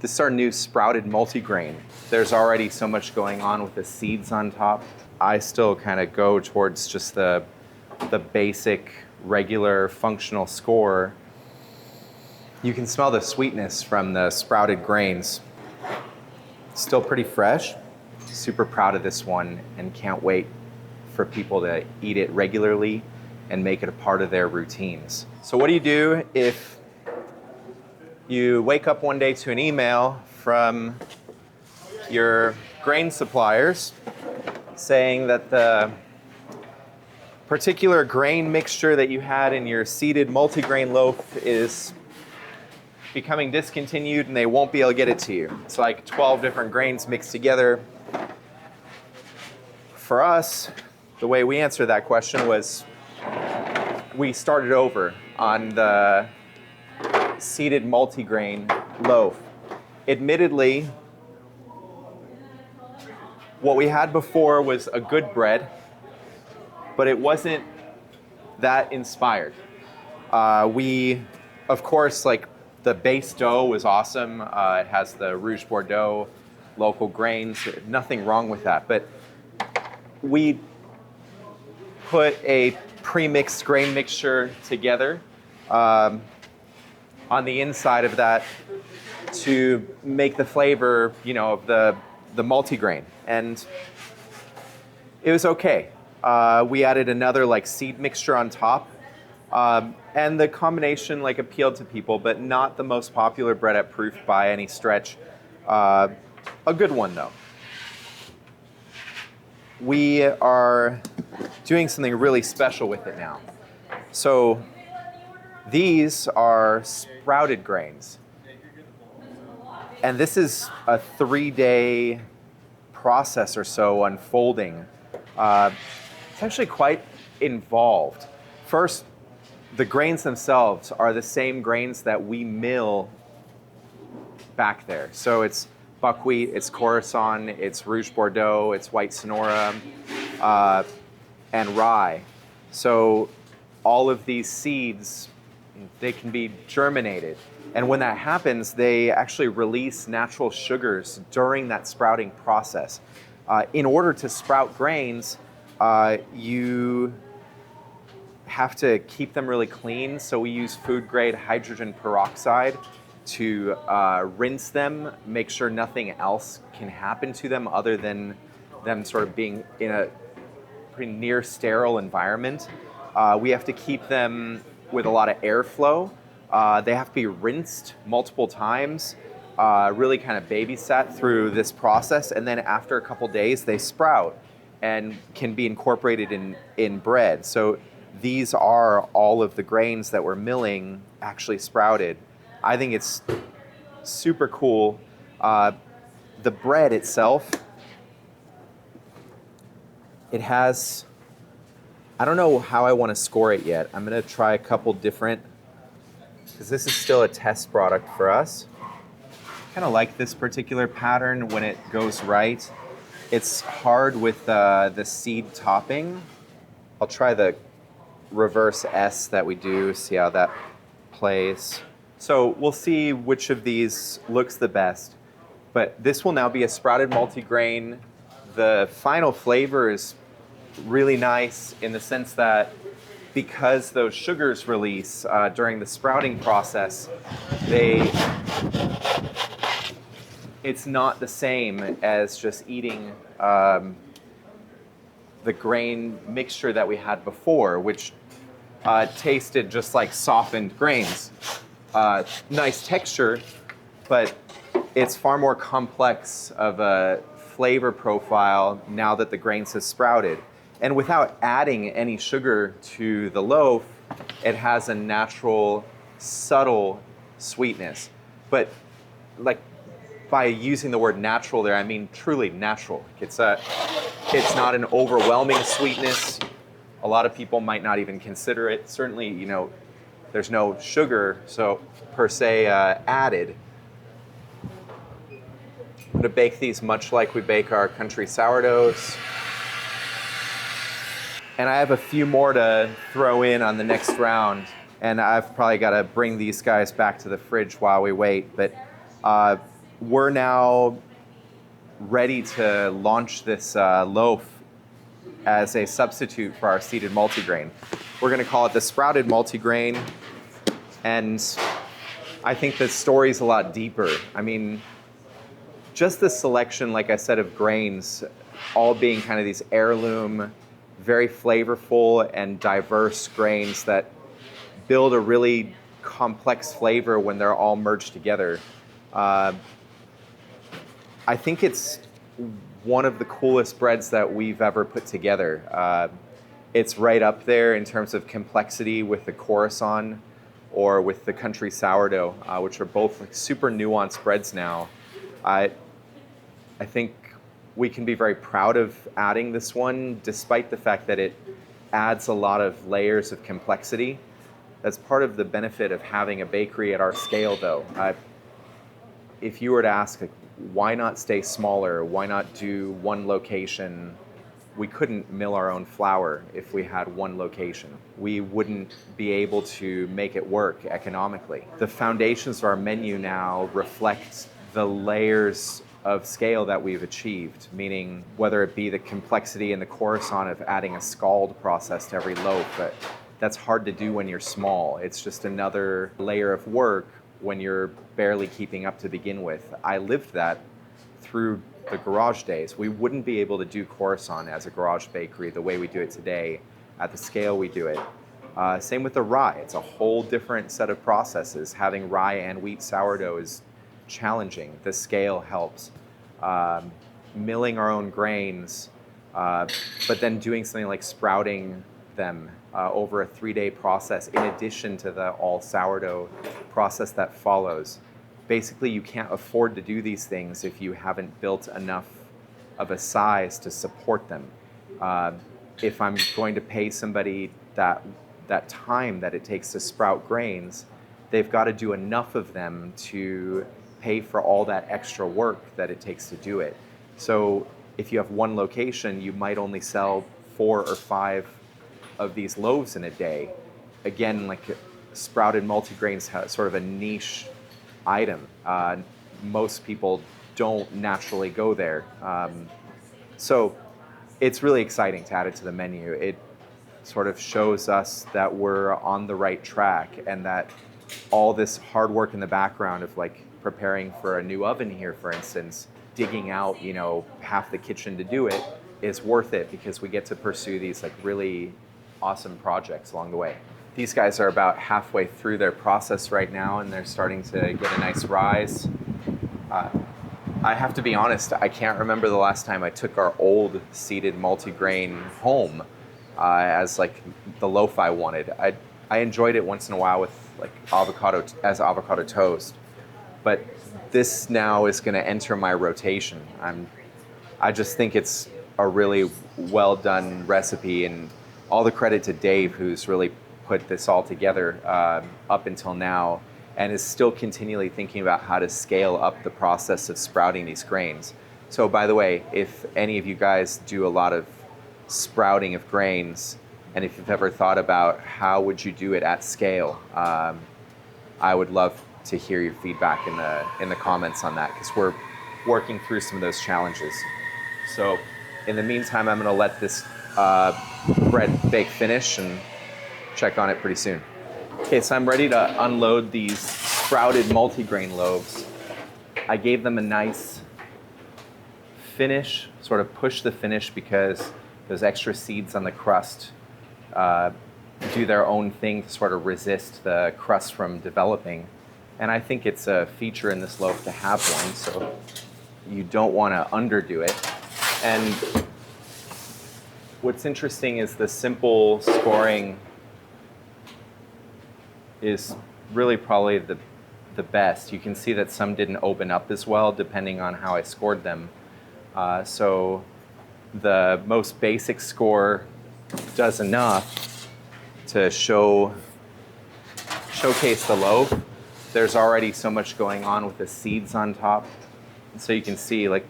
This is our new sprouted multigrain. There's already so much going on with the seeds on top. I still kind of go towards just the basic, regular, functional score. You can smell the sweetness from the sprouted grains. Still pretty fresh. Super proud of this one and can't wait for people to eat it regularly and make it a part of their routines. So what do you do if you wake up one day to an email from your grain suppliers saying that the particular grain mixture that you had in your seeded multigrain loaf is becoming discontinued and they won't be able to get it to you? It's like 12 different grains mixed together. For us, the way we answered that question was we started over on the seeded multigrain loaf. Admittedly, what we had before was a good bread, but it wasn't that inspired. We, of course, like the base dough was awesome. It has the Rouge de Bordeaux, local grains, nothing wrong with that. But we put a pre-mixed grain mixture together on the inside of that to make the flavor, of the multigrain. And it was okay. We added another seed mixture on top. And the combination appealed to people, but not the most popular bread at Proof by any stretch. A good one though. We are doing something really special with it now. So these are sprouted grains. And this is a 3-day process or so unfolding. It's actually quite involved. First, the grains themselves are the same grains that we mill back there. So it's buckwheat, it's Coruscant, it's Rouge Bordeaux, it's white Sonora, and rye. So all of these seeds, they can be germinated. And when that happens, they actually release natural sugars during that sprouting process. In order to sprout grains, you have to keep them really clean. So we use food grade hydrogen peroxide to rinse them, make sure nothing else can happen to them other than them sort of being in a pretty near sterile environment. We have to keep them with a lot of airflow. They have to be rinsed multiple times, really kind of babysat through this process. And then after a couple days, they sprout and can be incorporated in bread. So these are all of the grains that we're milling actually sprouted. I think it's super cool. The bread itself, it has, I don't know how I want to score it yet. I'm going to try a couple different, because this is still a test product for us. Kind of like this particular pattern when it goes right. It's hard with the seed topping. I'll try the reverse S that we do, see how that plays. So we'll see which of these looks the best. But this will now be a sprouted multigrain. The final flavor is really nice in the sense that because those sugars release during the sprouting process, it's not the same as just eating the grain mixture that we had before, which tasted just like softened grains. Nice texture, but it's far more complex of a flavor profile now that the grains have sprouted. And without adding any sugar to the loaf, it has a natural, subtle sweetness. But by using the word natural there, I mean truly natural. It's not an overwhelming sweetness. A lot of people might not even consider it. Certainly, there's no sugar, so per se added. I'm going to bake these much like we bake our country sourdoughs. And I have a few more to throw in on the next round. And I've probably got to bring these guys back to the fridge while we wait. But we're now ready to launch this loaf as a substitute for our seeded multigrain. We're going to call it the sprouted multigrain, and I think the story's a lot deeper. I mean, just the selection, like I said, of grains, all being kind of these heirloom, very flavorful and diverse grains that build a really complex flavor when they're all merged together. I think it's one of the coolest breads that we've ever put together. It's right up there in terms of complexity with the Coruscant or with the country sourdough, which are both like super nuanced breads now. I think we can be very proud of adding this one, despite the fact that it adds a lot of layers of complexity. That's part of the benefit of having a bakery at our scale, though. If you were to ask, like, why not stay smaller? Why not do one location? We couldn't mill our own flour if we had one location. We wouldn't be able to make it work economically. The foundations of our menu now reflect the layers of scale that we've achieved, meaning whether it be the complexity and the Coruscant of adding a scald process to every loaf, but that's hard to do when you're small. It's just another layer of work when you're barely keeping up to begin with. I lived that through the garage days. We wouldn't be able to do Coruscant as a garage bakery the way we do it today, at the scale we do it. Same with the rye. It's a whole different set of processes. Having rye and wheat sourdough is challenging. The scale helps. Milling our own grains, but then doing something like sprouting them over a 3-day process in addition to the all sourdough process that follows. Basically, you can't afford to do these things if you haven't built enough of a size to support them. If I'm going to pay somebody that time that it takes to sprout grains, they've got to do enough of them to pay for all that extra work that it takes to do it. So if you have one location, you might only sell 4 or 5 of these loaves in a day. Again, like sprouted multigrains have sort of a niche item. Most people don't naturally go there. So it's really exciting to add it to the menu. It sort of shows us that we're on the right track and that all this hard work in the background of like preparing for a new oven here, for instance, digging out, half the kitchen to do it is worth it because we get to pursue these like really awesome projects along the way. These guys are about halfway through their process right now and they're starting to get a nice rise. I have to be honest, I can't remember the last time I took our old seeded multigrain home as like the loaf I wanted. I enjoyed it once in a while with like avocado toast, but this now is going to enter my rotation. I just think it's a really well done recipe, and all the credit to Dave, who's really put this all together up until now and is still continually thinking about how to scale up the process of sprouting these grains. So by the way, if any of you guys do a lot of sprouting of grains, and if you've ever thought about how would you do it at scale, I would love to hear your feedback in the comments on that, because we're working through some of those challenges. So in the meantime, I'm going to let this bread bake finish and check on it pretty soon. Okay, so I'm ready to unload these sprouted multigrain loaves. I gave them a nice finish, sort of push the finish, because those extra seeds on the crust do their own thing to sort of resist the crust from developing. And I think it's a feature in this loaf to have one, so you don't want to underdo it. And what's interesting is the simple scoring is really probably the best. You can see that some didn't open up as well depending on how I scored them. So the most basic score does enough to showcase the loaf. There's already so much going on with the seeds on top. And so you can see, like,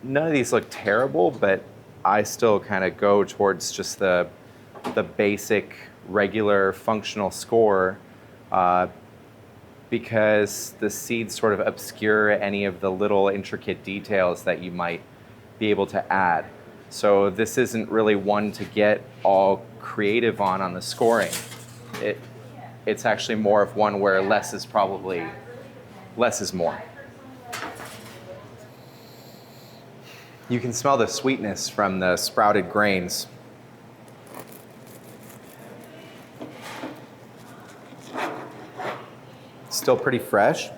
none of these look terrible, but I still kind of go towards just the basic, regular, functional score. because the seeds sort of obscure any of the little intricate details that you might be able to add. So this isn't really one to get all creative on the scoring. It's actually more of one where less is more. You can smell the sweetness from the sprouted grains. Still pretty fresh,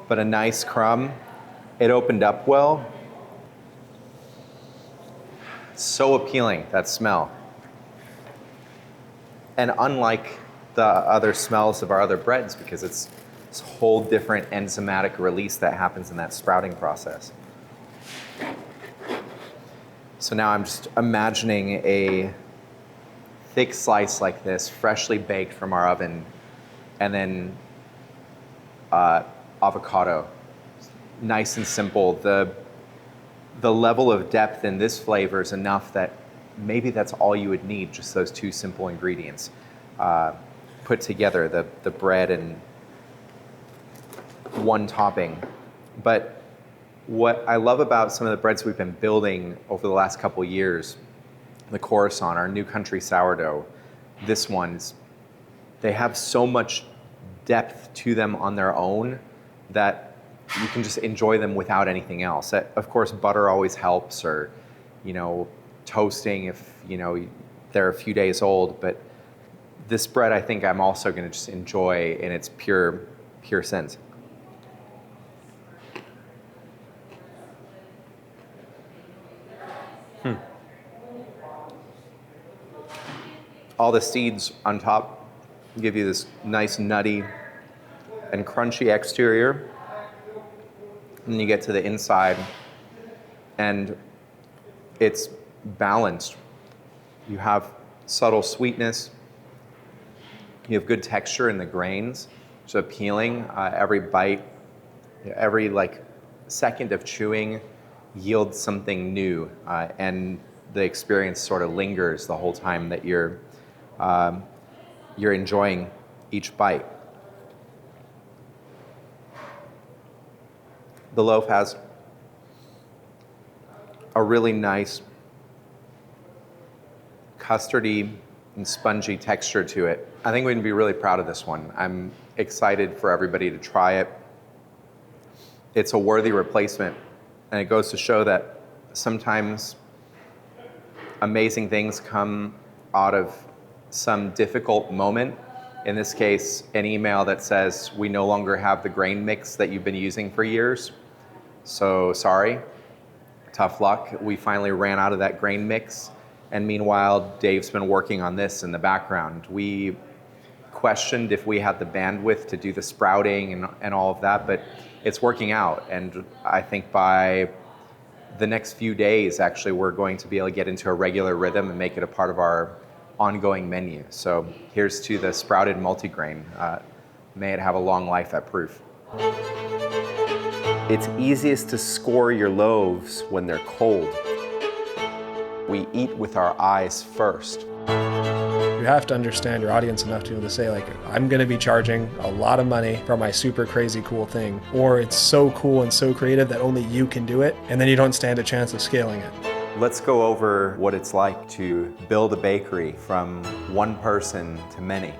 but a nice crumb. It opened up well. So appealing, that smell. And unlike the other smells of our other breads, because it's this whole different enzymatic release that happens in that sprouting process. So now I'm just imagining a thick slice like this, freshly baked from our oven, and then avocado. Nice and simple. The level of depth in this flavor is enough that maybe that's all you would need, just those two simple ingredients put together, the bread and one topping. But what I love about some of the breads we've been building over the last couple of years, the Coruscant, our new country sourdough, this one's, they have so much depth to them on their own that you can just enjoy them without anything else. Of course, butter always helps, or, toasting if, they're a few days old, but this bread I think I'm also gonna just enjoy in its pure sense. All the seeds on top give you this nice nutty and crunchy exterior. And then you get to the inside and it's balanced. You have subtle sweetness. You have good texture in the grains. It's appealing. Every bite, every second of chewing yields something new, and the experience sort of lingers the whole time that you're enjoying each bite. The loaf has a really nice custardy and spongy texture to it. I think we can be really proud of this one. I'm excited for everybody to try it. It's a worthy replacement, and it goes to show that sometimes amazing things come out of some difficult moment. In this case, an email that says, we no longer have the grain mix that you've been using for years. So sorry, tough luck. We finally ran out of that grain mix. And meanwhile, Dave's been working on this in the background. We questioned if we had the bandwidth to do the sprouting and all of that, but it's working out. And I think by the next few days, actually, we're going to be able to get into a regular rhythm and make it a part of our ongoing menu. So here's to the sprouted multigrain. May it have a long life at Proof. It's easiest to score your loaves when they're cold. We eat with our eyes first. You have to understand your audience enough to be able to say, I'm going to be charging a lot of money for my super crazy cool thing, or it's so cool and so creative that only you can do it, and then you don't stand a chance of scaling it. Let's go over what it's like to build a bakery from one person to many.